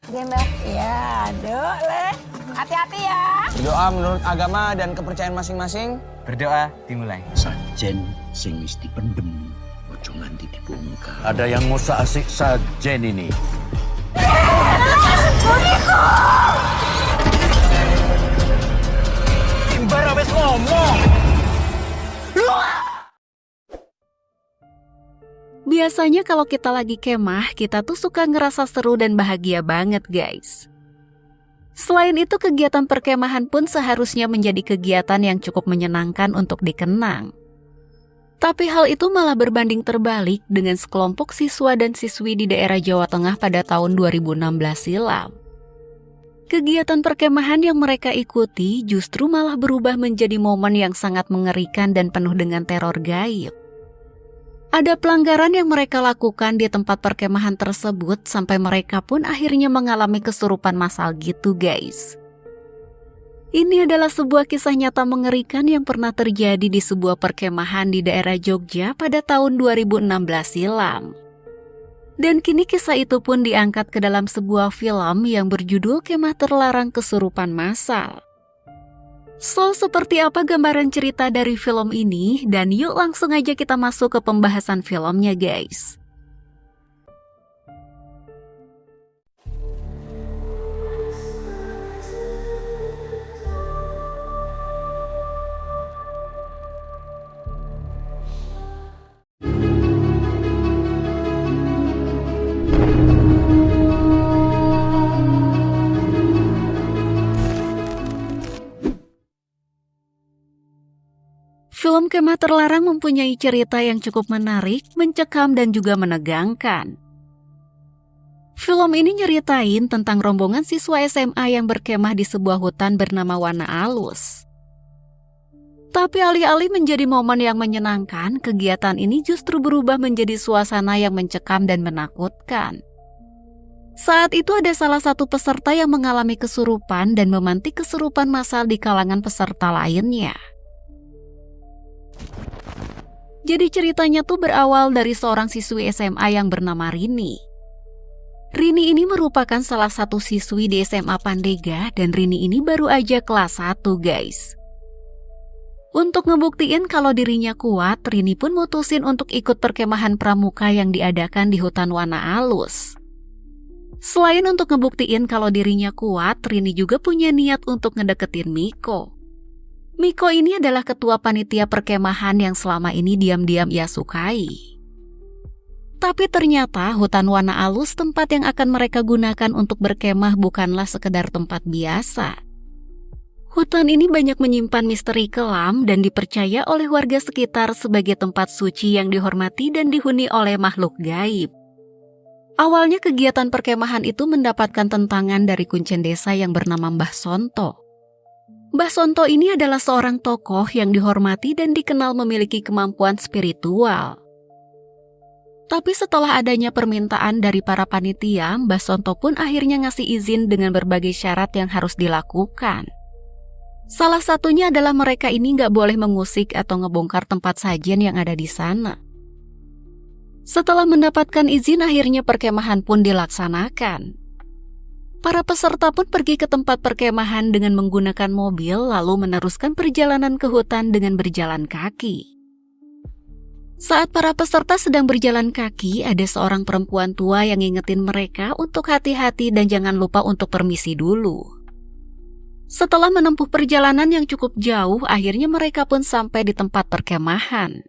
Gembel. Ya, Dok, Le. Hati-hati ya. Doa menurut agama dan kepercayaan masing-masing. Berdoa dimulai. Sajen sing wis dipendem, ojo nganti dibongkar. Ada yang mau asik sajen ini. Timbar habis ngomong. Biasanya kalau kita lagi kemah, kita tuh suka ngerasa seru dan bahagia banget, guys. Selain itu, kegiatan perkemahan pun seharusnya menjadi kegiatan yang cukup menyenangkan untuk dikenang. Tapi hal itu malah berbanding terbalik dengan sekelompok siswa dan siswi di daerah Jawa Tengah pada tahun 2016 silam. Kegiatan perkemahan yang mereka ikuti justru malah berubah menjadi momen yang sangat mengerikan dan penuh dengan teror gaib. Ada pelanggaran yang mereka lakukan di tempat perkemahan tersebut sampai mereka pun akhirnya mengalami kesurupan massal gitu, guys. Ini adalah sebuah kisah nyata mengerikan yang pernah terjadi di sebuah perkemahan di daerah Jogja pada tahun 2016 silam. Dan kini kisah itu pun diangkat ke dalam sebuah film yang berjudul Kemah Terlarang Kesurupan Massal. So, seperti apa gambaran cerita dari film ini? Dan yuk langsung aja kita masuk ke pembahasan filmnya, guys. Film Kemah Terlarang mempunyai cerita yang cukup menarik, mencekam, dan juga menegangkan. Film ini nyeritain tentang rombongan siswa SMA yang berkemah di sebuah hutan bernama Wana Alus. Tapi alih-alih menjadi momen yang menyenangkan, kegiatan ini justru berubah menjadi suasana yang mencekam dan menakutkan. Saat itu ada salah satu peserta yang mengalami kesurupan dan memantik kesurupan massal di kalangan peserta lainnya. Jadi ceritanya tuh berawal dari seorang siswi SMA yang bernama Rini. Rini ini merupakan salah satu siswi di SMA Pandega dan Rini ini baru aja kelas 1, guys. Untuk ngebuktiin kalau dirinya kuat, Rini pun mutusin untuk ikut perkemahan pramuka yang diadakan di hutan Wana Alus. Selain untuk ngebuktiin kalau dirinya kuat, Rini juga punya niat untuk ngedeketin Miko. Miko ini adalah ketua panitia perkemahan yang selama ini diam-diam ia sukai. Tapi ternyata hutan Wana Alus tempat yang akan mereka gunakan untuk berkemah bukanlah sekedar tempat biasa. Hutan ini banyak menyimpan misteri kelam dan dipercaya oleh warga sekitar sebagai tempat suci yang dihormati dan dihuni oleh makhluk gaib. Awalnya kegiatan perkemahan itu mendapatkan tentangan dari kuncen desa yang bernama Mbah Sonto. Mbah Sonto ini adalah seorang tokoh yang dihormati dan dikenal memiliki kemampuan spiritual. Tapi setelah adanya permintaan dari para panitia, Mbah Sonto pun akhirnya ngasih izin dengan berbagai syarat yang harus dilakukan. Salah satunya adalah mereka ini nggak boleh mengusik atau ngebongkar tempat sajian yang ada di sana. Setelah mendapatkan izin, akhirnya perkemahan pun dilaksanakan. Para peserta pun pergi ke tempat perkemahan dengan menggunakan mobil lalu meneruskan perjalanan ke hutan dengan berjalan kaki. Saat para peserta sedang berjalan kaki, ada seorang perempuan tua yang ngingetin mereka untuk hati-hati dan jangan lupa untuk permisi dulu. Setelah menempuh perjalanan yang cukup jauh, akhirnya mereka pun sampai di tempat perkemahan.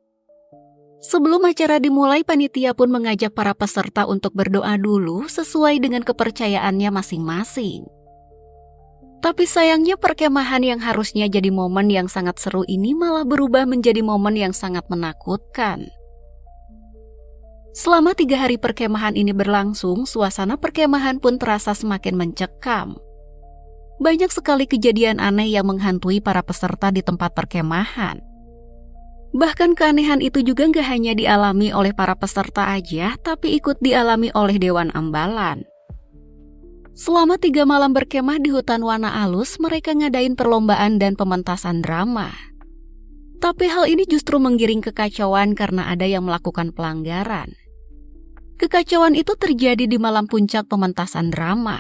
Sebelum acara dimulai, panitia pun mengajak para peserta untuk berdoa dulu sesuai dengan kepercayaannya masing-masing. Tapi sayangnya perkemahan yang harusnya jadi momen yang sangat seru ini malah berubah menjadi momen yang sangat menakutkan. Selama 3 hari perkemahan ini berlangsung, suasana perkemahan pun terasa semakin mencekam. Banyak sekali kejadian aneh yang menghantui para peserta di tempat perkemahan. Bahkan keanehan itu juga gak hanya dialami oleh para peserta aja, tapi ikut dialami oleh Dewan Ambalan. Selama 3 malam berkemah di hutan Wana Alus, mereka ngadain perlombaan dan pementasan drama. Tapi hal ini justru menggiring kekacauan karena ada yang melakukan pelanggaran. Kekacauan itu terjadi di malam puncak pementasan drama.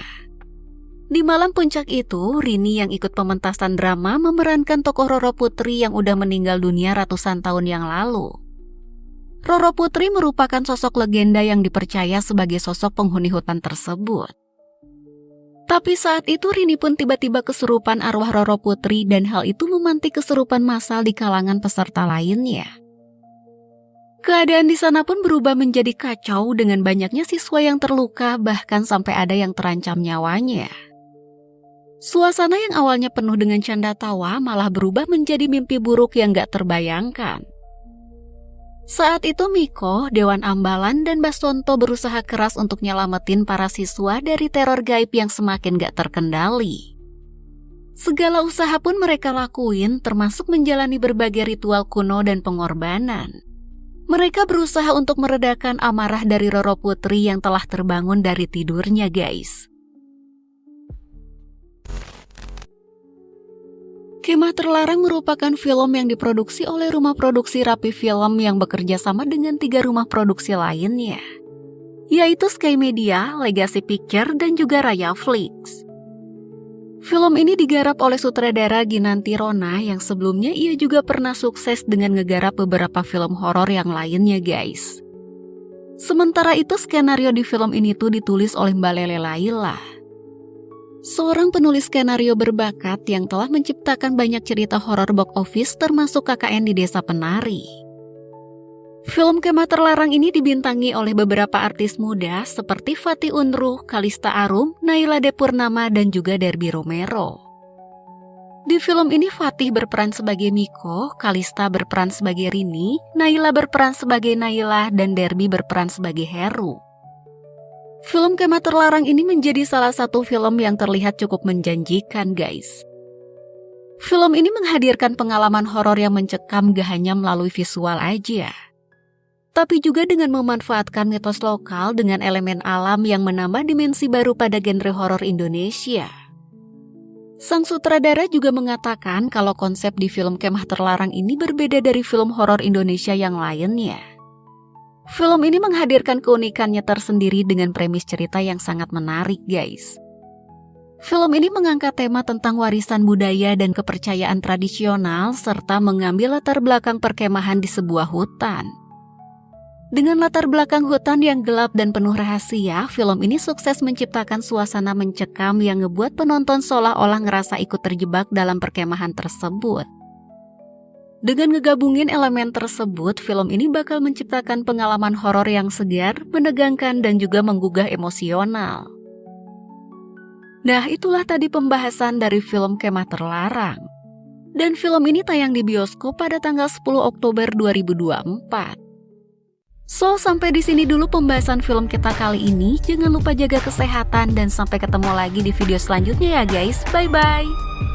Di malam puncak itu, Rini yang ikut pementasan drama memerankan tokoh Roro Putri yang udah meninggal dunia ratusan tahun yang lalu. Roro Putri merupakan sosok legenda yang dipercaya sebagai sosok penghuni hutan tersebut. Tapi saat itu Rini pun tiba-tiba kesurupan arwah Roro Putri dan hal itu memantik kesurupan massal di kalangan peserta lainnya. Keadaan di sana pun berubah menjadi kacau dengan banyaknya siswa yang terluka, bahkan sampai ada yang terancam nyawanya. Suasana yang awalnya penuh dengan canda tawa malah berubah menjadi mimpi buruk yang gak terbayangkan. Saat itu Miko, Dewan Ambalan, dan Bastonto berusaha keras untuk nyelamatin para siswa dari teror gaib yang semakin gak terkendali. Segala usaha pun mereka lakuin, termasuk menjalani berbagai ritual kuno dan pengorbanan. Mereka berusaha untuk meredakan amarah dari Roro Putri yang telah terbangun dari tidurnya, guys. Kemah Terlarang merupakan film yang diproduksi oleh rumah produksi Rapi Film yang bekerja sama dengan 3 rumah produksi lainnya, yaitu Sky Media, Legacy Picture, dan juga Raya Flix. Film ini digarap oleh sutradara Ginanti Rona yang sebelumnya ia juga pernah sukses dengan ngegarap beberapa film horor yang lainnya, guys. Sementara itu skenario di film ini tuh ditulis oleh Mbak Lele Laila, seorang penulis skenario berbakat yang telah menciptakan banyak cerita horor box office termasuk KKN di Desa Penari. Film Kemah Terlarang ini dibintangi oleh beberapa artis muda seperti Fatih Unruh, Kalista Arum, Naila Depurnama, dan juga Derby Romero. Di film ini Fatih berperan sebagai Miko, Kalista berperan sebagai Rini, Naila berperan sebagai Naila, dan Derby berperan sebagai Heru. Film Kemah Terlarang ini menjadi salah satu film yang terlihat cukup menjanjikan, guys. Film ini menghadirkan pengalaman horor yang mencekam gak hanya melalui visual aja, tapi juga dengan memanfaatkan mitos lokal dengan elemen alam yang menambah dimensi baru pada genre horor Indonesia. Sang sutradara juga mengatakan kalau konsep di film Kemah Terlarang ini berbeda dari film horor Indonesia yang lainnya. Film ini menghadirkan keunikannya tersendiri dengan premis cerita yang sangat menarik, guys. Film ini mengangkat tema tentang warisan budaya dan kepercayaan tradisional serta mengambil latar belakang perkemahan di sebuah hutan. Dengan latar belakang hutan yang gelap dan penuh rahasia, film ini sukses menciptakan suasana mencekam yang ngebuat penonton seolah-olah ngerasa ikut terjebak dalam perkemahan tersebut. Dengan ngegabungin elemen tersebut, film ini bakal menciptakan pengalaman horor yang segar, menegangkan, dan juga menggugah emosional. Nah, itulah tadi pembahasan dari film Kemah Terlarang. Dan film ini tayang di bioskop pada tanggal 10 Oktober 2024. So, sampai di sini dulu pembahasan film kita kali ini. Jangan lupa jaga kesehatan dan sampai ketemu lagi di video selanjutnya ya guys. Bye-bye!